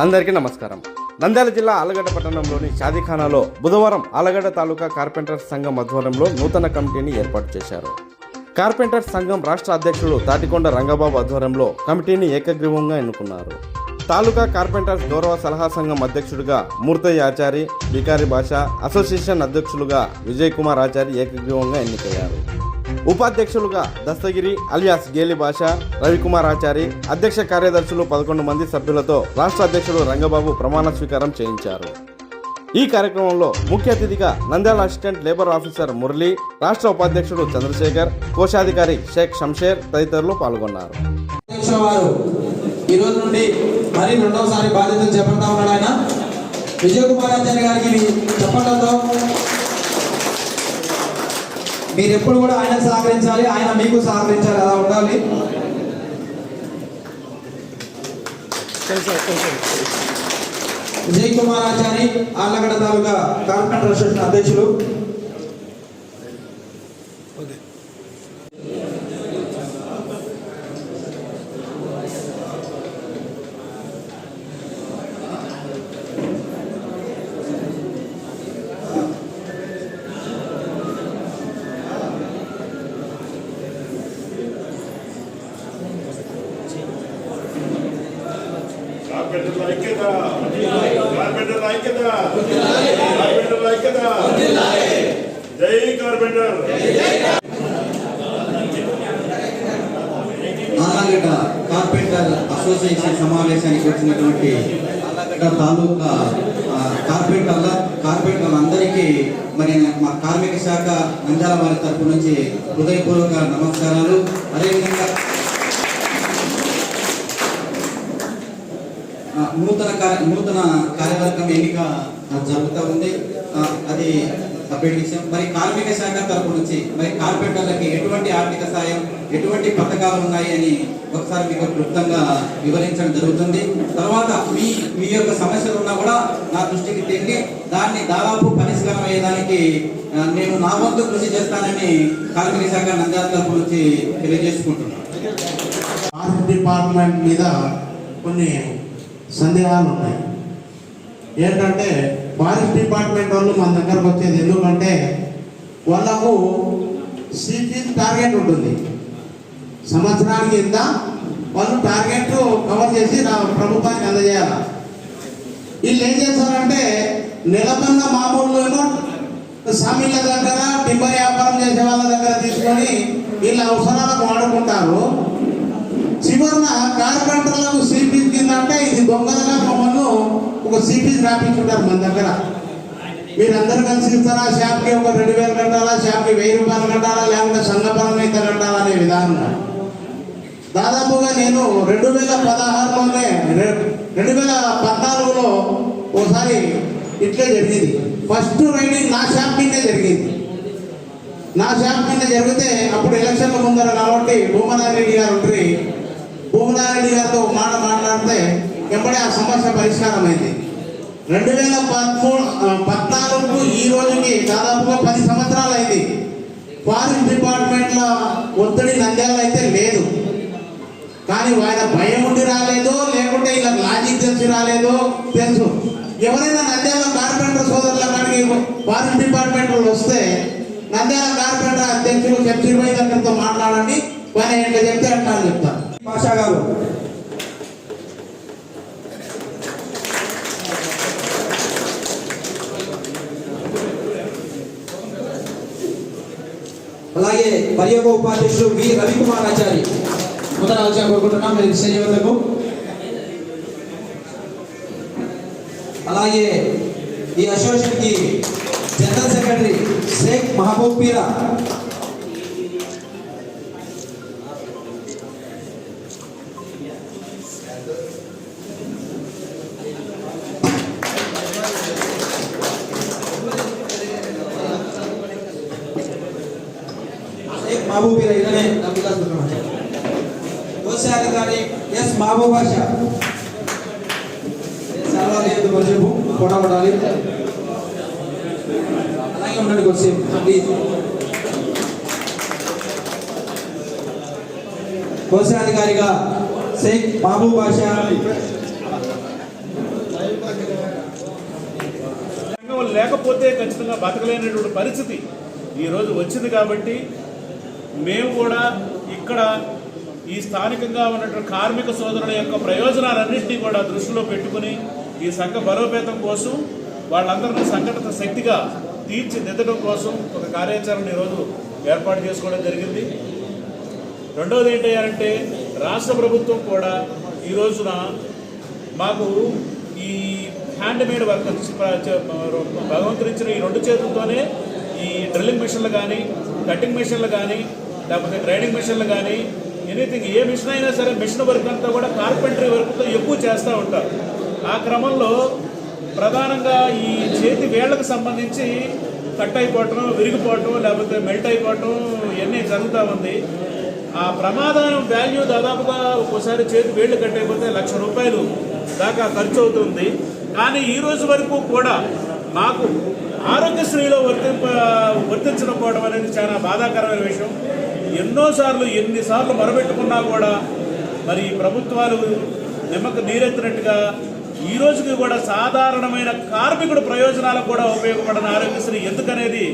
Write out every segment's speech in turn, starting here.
అందరికీ నమస్కారం. నంద్యాల జిల్లా ఆలగడ్డ పట్టణంలోని షాదీఖానాలో బుధవారం ఆలగడ్డ తాలూకా కార్పెంటర్స్ సంఘం ఆధ్వర్యంలో నూతన కమిటీని ఏర్పాటు చేశారు. కార్పెంటర్స్ సంఘం రాష్ట్ర అధ్యక్షుడు తాటికొండ రంగబాబు ఆధ్వర్యంలో కమిటీని ఏకగ్రీవంగా ఎన్నుకున్నారు. తాలూకా కార్పెంటర్స్ గౌరవ సలహా సంఘం అధ్యక్షుడిగా మూర్తయ్య ఆచారి, బికారి భాష, అసోసియేషన్ అధ్యక్షులుగా విజయ్ కుమార్ ఆచారి ఏకగ్రీవంగా ఎన్నికయ్యారు. ఉపాధ్యక్షులుగా దస్తగిరి అలియాస్ గేలి భాష, రవికుమార్ ఆచారి, అధ్యక్ష కార్యదర్శులు 11 మంది సభ్యులతో రాష్ట్ర అధ్యక్షుడు రంగబాబు ప్రమాణ స్వీకారం చేయించారు. ఈ కార్యక్రమంలో ముఖ్య అతిథిగా Nandyal assistant labour officer Murali, రాష్ట్ర ఉపాధ్యక్షుడు చంద్రశేఖర్, కోశాధికారి షేక్ షంషేర్ తదితరులు పాల్గొన్నారు. ఈ రోజు నుండి మరి రెండవసారి బాధ్యతలు చేపడతా ఉన్నాడు ఆయన. విజయ్ కుమార్ ఆచార్య గారికి చెప్పడంతో మీరు ఎప్పుడు కూడా ఆయన సహకరించాలి, ఆయన మీకు సహకరించాలి, అలా ఉండాలి. విజయ్ కుమార్ ఆచారి ఆళ్లగడ్డ తాలూకా కార్పెంటర్ అసోసియేషన్ అధ్యక్షులు. ఆళ్లగడ్డ కార్పెంటర్ అసోసియేషన్ సమావేశానికి వచ్చినటువంటి ఆళ్లగడ్డ తాలూకా కార్పెంటర్లందరికీ మరి మా కార్మిక శాఖ నంద్యాల వారి తరపు నుంచి హృదయపూర్వక నమస్కారాలు. అదేవిధంగా నూతన కార్యవర్గం ఎన్నిక జరుగుతూ ఉంది. అది సపరేట్ విషయం. మరి కార్మిక శాఖ తరపు నుంచి మరి కార్పెంటర్లకి ఎటువంటి ఆర్థిక సాయం, ఎటువంటి పథకాలు ఉన్నాయి అని ఒకసారి మీకు క్లుప్తంగా వివరించడం జరుగుతుంది. తర్వాత మీ యొక్క సమస్యలు ఉన్నా కూడా నా దృష్టికి తెగి దాన్ని దాదాపు పరిష్కారం అయ్యేదానికి నేను నా వంతు కృషి చేస్తానని కార్మిక శాఖ నంద్యాల తరపు నుంచి తెలియజేసుకుంటున్నాను. డిపార్ట్మెంట్ మీద కొన్ని సందేహాలు ఉన్నాయి. ఏంటంటే ఫారెస్ట్ డిపార్ట్మెంట్ వాళ్ళు మన దగ్గరకు వచ్చేది ఎందుకంటే వాళ్ళకు సీఫీజ్ టార్గెట్ ఉంటుంది. సంవత్సరానికి ఇంత వాళ్ళు టార్గెట్ కవర్ చేసి ప్రభుత్వానికి అందజేయాలి. వీళ్ళు ఏం చేస్తారంటే నెలకొన్న మామూలు ఏమో సామీల దగ్గర టింబర్ వ్యాపారం చేసే వాళ్ళ దగ్గర తీసుకొని వీళ్ళ అవసరాలకు వాడుకుంటారు. చివరిన కార్పెంటర్లకు సీఫీజ్ కింద అంటే ఇది దొంగలుగా మమ్మల్ని ఒక సీఫీజ్ రాపించుంటారు మన దగ్గర. మీరందరూ కలిసి ఇస్తారా, షాప్కి ఒక 2000 కట్టాలా, షాప్కి 1000 రూపాయలు కట్టాలా, లేకుంటే సంఘపరంగా అయితే కట్టాలా అనే విధానంగా దాదాపుగా నేను 2016లోనే 2014లో ఒకసారి ఇట్లే జరిగింది. ఫస్ట్ రైడింగ్ నా షాప్ మీదే జరిగింది. నా షాప్ మీద జరిగితే అప్పుడు ఎలక్షన్ల ముందర కాబట్టి భూమనారాయణ రెడ్డి గారు ఉంటుంది. భూమనారాయణ రెడ్డి గారితో మాట్లాడితే ఎప్పుడే ఆ సమస్య పరిష్కారం అయింది. 2014కు ఈ రోజుకి దాదాపుగా 10 సంవత్సరాలు అయింది. ఫారెస్ట్ డిపార్ట్మెంట్ల ఒత్తిడి నంద్యాల అయితే లేదు. కానీ ఆయన భయం ఉండి రాలేదో లేకుంటే ఇలా లాజిక్ తెలిసి రాలేదో తెలుసు. ఎవరైనా నంద్యాల కార్పెంటర్ సోదరుల కాడికి ఫారెస్ట్ డిపార్ట్మెంట్ వాళ్ళు వస్తే నంద్యాల కార్పెంటర్ అధ్యక్షులు శంషీర్భాయ్ దగ్గరతో మాట్లాడండి, పని ఏంటో చెప్తే అంటా అని చెప్తారు. భాషా గారు అలాగే పర్యటక ఉపాధ్యక్షుడు వి రవికుమార్ ఆచారి ముందర ఆలోచన కోరుకుంటున్నాం మీరు స్టేజ్ వద్దకు. అలాగే ఈ అసోసియేషన్ కి జనరల్ సెక్రటరీ షేక్ మహబూబ్ పీరా, महबूब కోశాధికారి ఎస్ మహబూబ్ బాషా చాలా లేదు కొంచెం ఫోటో పడాలి. అలాగే ఉండండి కొంచెం ప్లీజ్. కోశాధికారిగా షేక్ మహబూబ్ బాషా, లేకపోతే ఖచ్చితంగా బతకలేనటువంటి పరిస్థితి ఈరోజు వచ్చింది. కాబట్టి మేము కూడా ఇక్కడ ఈ స్థానికంగా ఉన్నటువంటి కార్మిక సోదరుల యొక్క ప్రయోజనాలన్నింటినీ కూడా దృష్టిలో పెట్టుకుని ఈ సంఘ బలోపేతం కోసం వాళ్ళందరినీ సంఘటిత శక్తిగా తీర్చిదిద్దడం కోసం ఒక కార్యాచరణ ఈరోజు ఏర్పాటు చేసుకోవడం జరిగింది. రెండవది ఏంటంటే రాష్ట్ర ప్రభుత్వం కూడా ఈ రోజున మాకు ఈ హ్యాండ్మేడ్ వర్క్ భగవంతుడు ఇచ్చిన ఈ 2 చేతులతోనే ఈ డ్రిల్లింగ్ మిషన్లు కానీ, కటింగ్ మిషన్లు కానీ, లేకపోతే గ్రైండింగ్ మిషన్లు కానీ, ఎనీథింగ్ ఏ మిషన్ అయినా సరే మిషన్ వర్క్ అంతా కూడా కార్పెంటరీ వర్క్తో ఎక్కువ చేస్తూ ఉంటారు. ఆ క్రమంలో ప్రధానంగా ఈ చేతి వేళ్లకు సంబంధించి కట్ అయిపోవటం, విరిగిపోవటం, లేకపోతే మెల్ట్ అయిపోవటం ఇవన్నీ జరుగుతూ ఉంది. ఆ ప్రమాదం వాల్యూ దాదాపుగా ఒక్కోసారి చేతి వేళ్ళు కట్ అయిపోతే ₹1,00,000 దాకా ఖర్చు అవుతుంది. కానీ ఈ రోజు వరకు కూడా మాకు ఆరోగ్యశ్రీలో వర్తించకపోవడం అనేది చాలా బాధాకరమైన విషయం. ఎన్నిసార్లు మొరబెట్టుకున్నా కూడా మరి ప్రభుత్వాలు నిమ్మకు నీరెత్తినట్టుగా ఈ రోజుకి కూడా సాధారణమైన కార్మికుడు ప్రయోజనాలకు కూడా ఉపయోగపడిన ఆరోగ్యశ్రీ ఎందుకనేది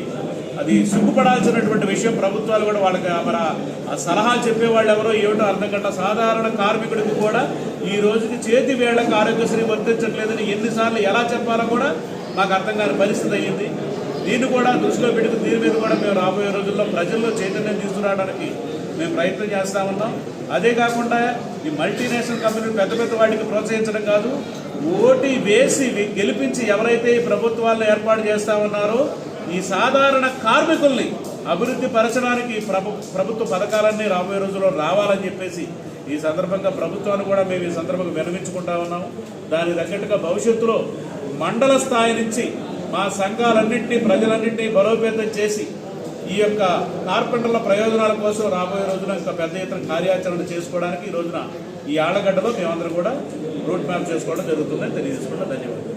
అది సిగ్గుపడాల్సినటువంటి విషయం. ప్రభుత్వాలు కూడా వాళ్ళకి మరి ఆ సలహాలు చెప్పేవాళ్ళు ఎవరో ఏమిటో అర్థం కట్ట సాధారణ కార్మికుడికి కూడా ఈ రోజుకి చేతి వేళ్లకు ఆరోగ్యశ్రీ వర్తించట్లేదని ఎన్నిసార్లు ఎలా చెప్పాలో కూడా మాకు అర్థం కాని పరిస్థితి అయ్యింది. దీన్ని కూడా దృష్టిలో పెట్టుకుని దీని మీద కూడా మేము రాబోయే రోజుల్లో ప్రజల్లో చైతన్యం తీసుకురావడానికి మేము ప్రయత్నం చేస్తూ ఉన్నాం. అదే కాకుండా ఈ మల్టీనేషనల్ కంపెనీలు పెద్ద వాటికి ప్రోత్సహించడం కాదు, ఓటు వేసి గెలిపించి ఎవరైతే ఈ ప్రభుత్వాలను ఏర్పాటు చేస్తూ ఉన్నారో ఈ సాధారణ కార్మికుల్ని అభివృద్ధి పరచడానికి ప్రభుత్వ పథకాలన్నీ రాబోయే రోజుల్లో రావాలని చెప్పేసి ఈ సందర్భంగా ప్రభుత్వాన్ని కూడా మేము ఈ సందర్భంగా విన్నవించుకుంటా ఉన్నాము. దానికి తగ్గట్టుగా భవిష్యత్తులో మండల స్థాయి నుంచి మా సంఘాలన్నింటినీ ప్రజలన్నింటినీ బలోపేతం చేసి ఈ యొక్క కార్పెంటర్ల ప్రయోజనాల కోసం రాబోయే రోజున ఇంకా పెద్ద ఎత్తున కార్యాచరణ చేసుకోవడానికి ఈ రోజున ఈ ఆళ్లగడ్డలో మేమందరం కూడా రూట్ మ్యాప్ చేసుకోవడం జరుగుతుందని తెలియజేసుకుంటాం. ధన్యవాదాలు.